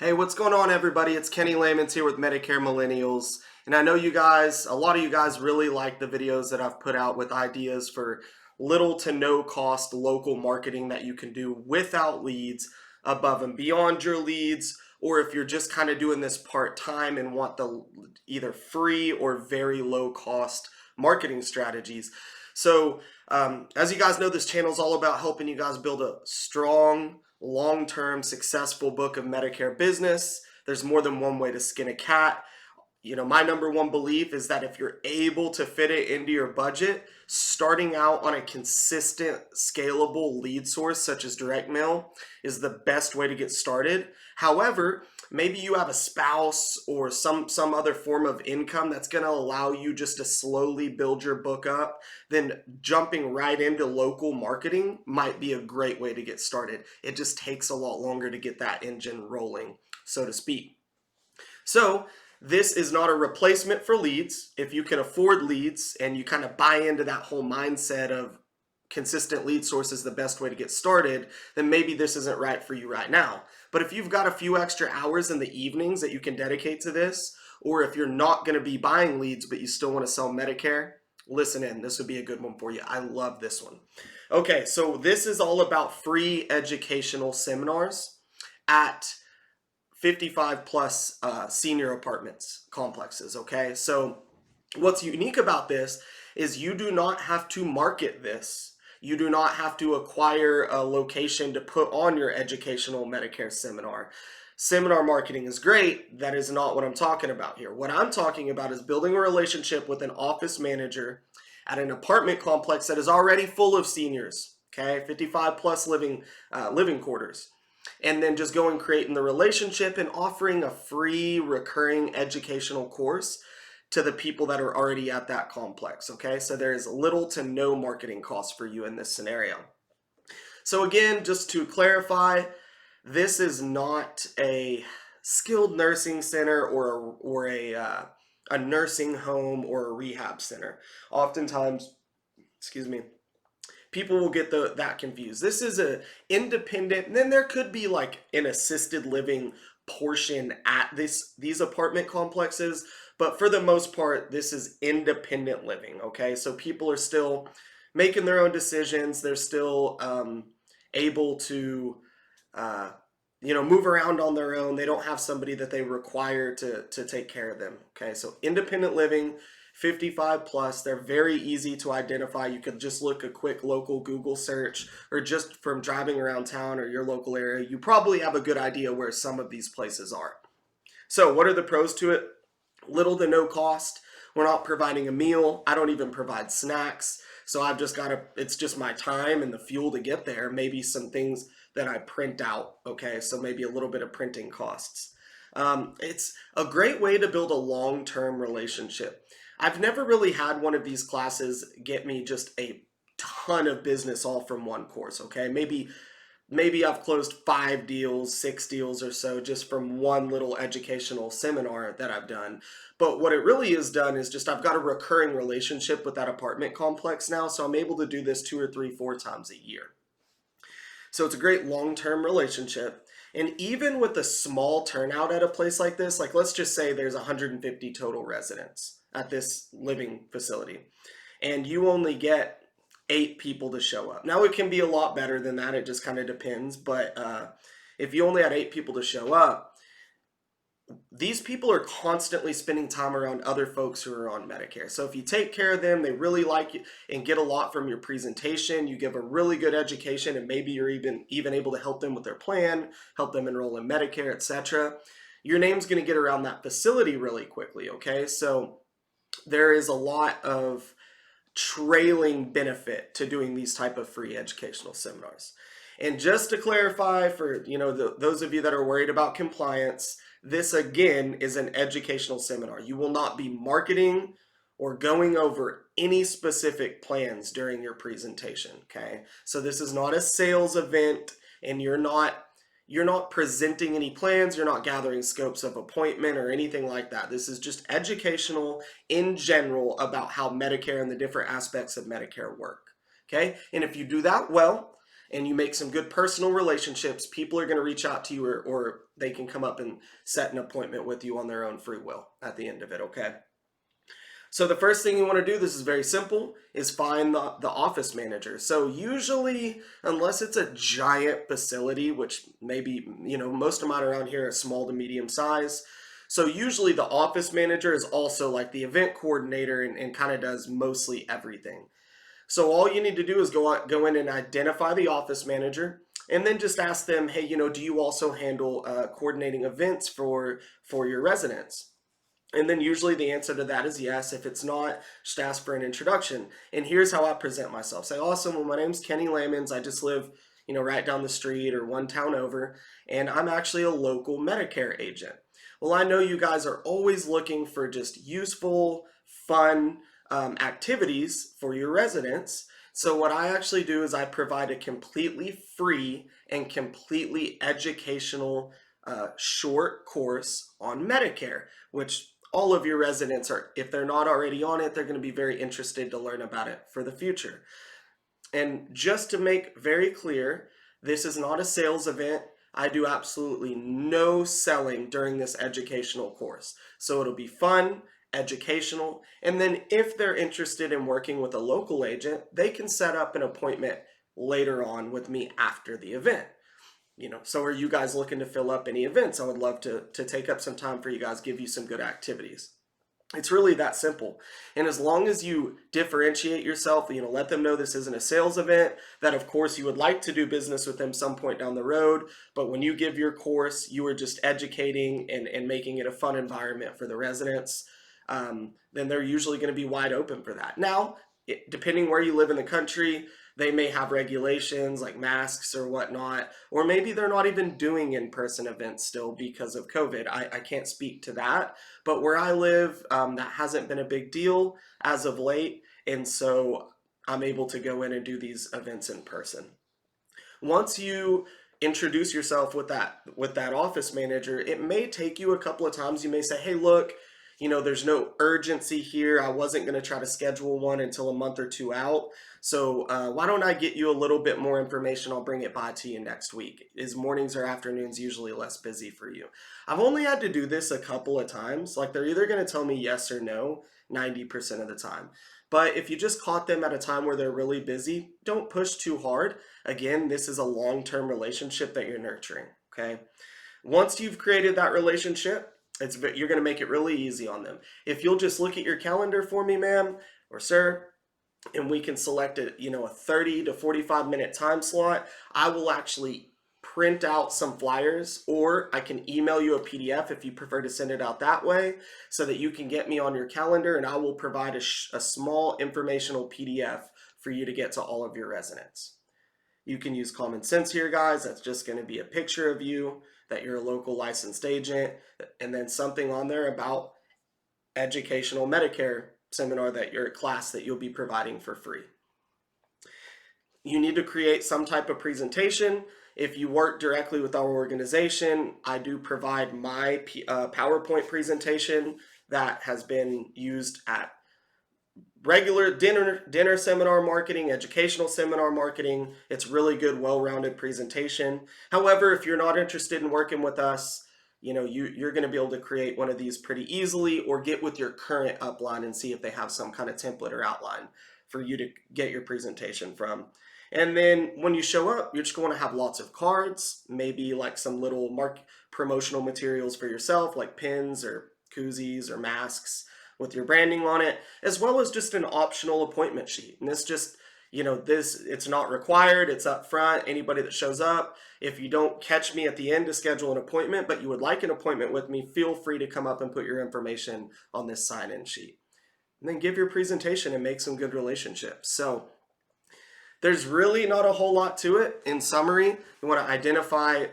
Hey, what's going on, everybody? It's Kenny Lamons here with Medicare Millennials. And I know you guys, a lot of you guys really like the videos that I've put out with ideas for little to no cost local marketing that you can do without leads, above and beyond your leads, or if you're just kind of doing this part time and want the either free or very low cost marketing strategies. As you guys know, this channel is all about helping you guys build a strong, long-term, successful book of Medicare business. There's more than one way to skin a cat. My number one belief is that if you're able to fit it into your budget, starting out on a consistent, scalable lead source such as direct mail is the best way to get started. However, maybe you have a spouse or some other form of income that's going to allow you just to slowly build your book up, then jumping right into local marketing might be a great way to get started. It just takes a lot longer to get that engine rolling, so to speak. So this is not a replacement for leads. If you can afford leads and you kind of buy into that whole mindset of consistent lead source is the best way to get started, then maybe this isn't right for you right now. But if you've got a few extra hours in the evenings that you can dedicate to this, or if you're not going to be buying leads but you still want to sell Medicare, listen in. This would be a good one for you. I love this one. Okay, so this is all about free educational seminars at 55 plus senior apartments complexes. Okay, so what's unique about this is you do not have to market this. You do not have to acquire a location to put on your educational Medicare seminar. Seminar marketing is great. That is not what I'm talking about here. What I'm talking about is building a relationship with an office manager at an apartment complex that is already full of seniors. Okay, 55 plus living quarters. And then just going creating the relationship and offering a free recurring educational course to the people that are already at that complex. Okay, so there is little to no marketing cost for you in this scenario. So again, just to clarify, this is not a skilled nursing center or a nursing home or a rehab center. Oftentimes, people will get that confused. This is a independent, and then there could be like an assisted living portion at these apartment complexes, but for the most part, this is independent living. Okay, so people are still making their own decisions. They're still able to move around on their own. They don't have somebody that they require to take care of them. Okay, so independent living, 55 plus, they're very easy to identify. You could just look a quick local Google search, or just from driving around town or your local area, you probably have a good idea where some of these places are. So what are the pros to it? Little to no cost. We're not providing a meal. I don't even provide snacks. So it's just my time and the fuel to get there. Maybe some things that I print out. Okay, so maybe a little bit of printing costs. It's a great way to build a long-term relationship. I've never really had one of these classes get me just a ton of business all from one course. Okay, maybe I've closed 5 deals, 6 deals or so just from one little educational seminar that I've done. But what it really has done is just I've got a recurring relationship with that apartment complex now, so I'm able to do this 2 or 3, 4 times a year. So it's a great long-term relationship. And even with a small turnout at a place like this, like let's just say there's 150 total residents at this living facility, and you only get 8 people to show up. Now it can be a lot better than that. It just kind of depends. But if you only had 8 people to show up, these people are constantly spending time around other folks who are on Medicare. So if you take care of them, they really like you and get a lot from your presentation. You give a really good education, and maybe you're even able to help them with their plan, help them enroll in Medicare, etc. Your name's going to get around that facility really quickly. Okay, so there is a lot of trailing benefit to doing these type of free educational seminars. And just to clarify for those of you that are worried about compliance, this again is an educational seminar. You will not be marketing or going over any specific plans during your presentation. Okay, so this is not a sales event, and you're not presenting any plans. You're not gathering scopes of appointment or anything like that. This is just educational in general about how Medicare and the different aspects of Medicare work. Okay, and if you do that well, and you make some good personal relationships, people are going to reach out to you, or they can come up and set an appointment with you on their own free will at the end of it, okay? So the first thing you want to do, this is very simple, is find the office manager. So usually, unless it's a giant facility, which maybe, most of mine around here are small to medium size. So usually the office manager is also like the event coordinator and kind of does mostly everything. So all you need to do is go in and identify the office manager, and then just ask them, hey, do you also handle coordinating events for your residents? And then usually the answer to that is yes. If it's not, just ask for an introduction. And here's how I present myself. Say, awesome, well, my name's Kenny Lamons. I just live, right down the street or one town over, and I'm actually a local Medicare agent. Well, I know you guys are always looking for just useful, fun activities for your residents. So what I actually do is I provide a completely free and completely educational short course on Medicare, which all of your residents are, if they're not already on it, they're going to be very interested to learn about it for the future. And just to make very clear, this is not a sales event. I do absolutely no selling during this educational course. So it'll be fun, educational, and then if they're interested in working with a local agent, they can set up an appointment later on with me after the event. So are you guys looking to fill up any events? I would love to take up some time for you guys, give you some good activities. It's really that simple. And as long as you differentiate yourself, let them know this isn't a sales event, that of course you would like to do business with them some point down the road, but when you give your course, you are just educating and making it a fun environment for the residents, then they're usually going to be wide open for that. Now, depending where you live in the country, they may have regulations like masks or whatnot, or maybe they're not even doing in-person events still because of COVID. I can't speak to that, but where I live, that hasn't been a big deal as of late, and so I'm able to go in and do these events in person. Once you introduce yourself with that office manager, it may take you a couple of times. You may say, hey, look, there's no urgency here. I wasn't going to try to schedule one until a month or two out. So why don't I get you a little bit more information? I'll bring it by to you next week. Is mornings or afternoons usually less busy for you? I've only had to do this a couple of times. Like, they're either going to tell me yes or no 90% of the time. But if you just caught them at a time where they're really busy, don't push too hard. Again, this is a long-term relationship that you're nurturing, okay? Once you've created that relationship, you're going to make it really easy on them. If you'll just look at your calendar for me, ma'am or sir, and we can select a 30 to 45 minute time slot, I will actually print out some flyers, or I can email you a PDF if you prefer to send it out that way, so that you can get me on your calendar, and I will provide a small informational PDF for you to get to all of your residents. You can use common sense here, guys. That's just going to be a picture of you, that you're a local licensed agent, and then something on there about educational Medicare seminar, that your class that you'll be providing for free. You need to create some type of presentation. If you work directly with our organization, I do provide my PowerPoint presentation that has been used at regular dinner seminar marketing, educational seminar marketing. It's really good, well-rounded presentation. However, if you're not interested in working with us, you're going to be able to create one of these pretty easily, or get with your current upline and see if they have some kind of template or outline for you to get your presentation from. And then when you show up, you're just going to have lots of cards, maybe like some little promotional materials for yourself, like pins or koozies or masks with your branding on it, as well as just an optional appointment sheet. And this just, it's not required, it's up front. Anybody that shows up, if you don't catch me at the end to schedule an appointment, but you would like an appointment with me, feel free to come up and put your information on this sign-in sheet. And then give your presentation and make some good relationships. So there's really not a whole lot to it. In summary, you want to identify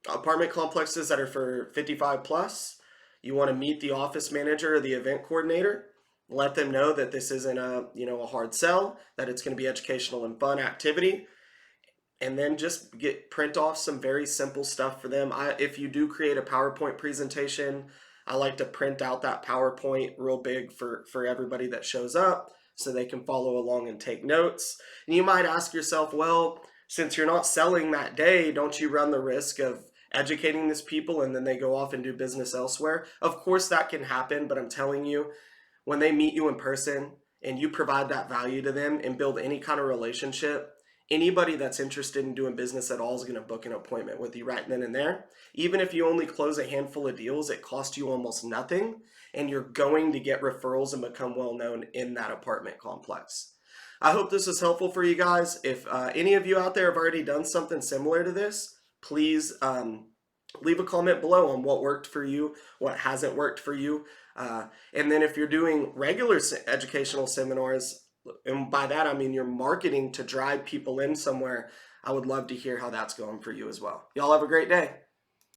apartment complexes that are for 55 plus. You want to meet the office manager or the event coordinator. Let them know that this isn't a hard sell, that it's going to be educational and fun activity. And then just print off some very simple stuff for them. If you do create a PowerPoint presentation, I like to print out that PowerPoint real big for everybody that shows up, so they can follow along and take notes. And you might ask yourself, well, since you're not selling that day, don't you run the risk of educating these people and then they go off and do business elsewhere? Of course, that can happen, but I'm telling you, when they meet you in person and you provide that value to them and build any kind of relationship, anybody that's interested in doing business at all is going to book an appointment with you right then and there. Even if you only close a handful of deals, it costs you almost nothing, and you're going to get referrals and become well known in that apartment complex. I hope this is helpful for you guys. If any of you out there have already done something similar to this, please leave a comment below on what worked for you, what hasn't worked for you. And then if you're doing regular educational seminars, and by that I mean you're marketing to drive people in somewhere, I would love to hear how that's going for you as well. Y'all have a great day.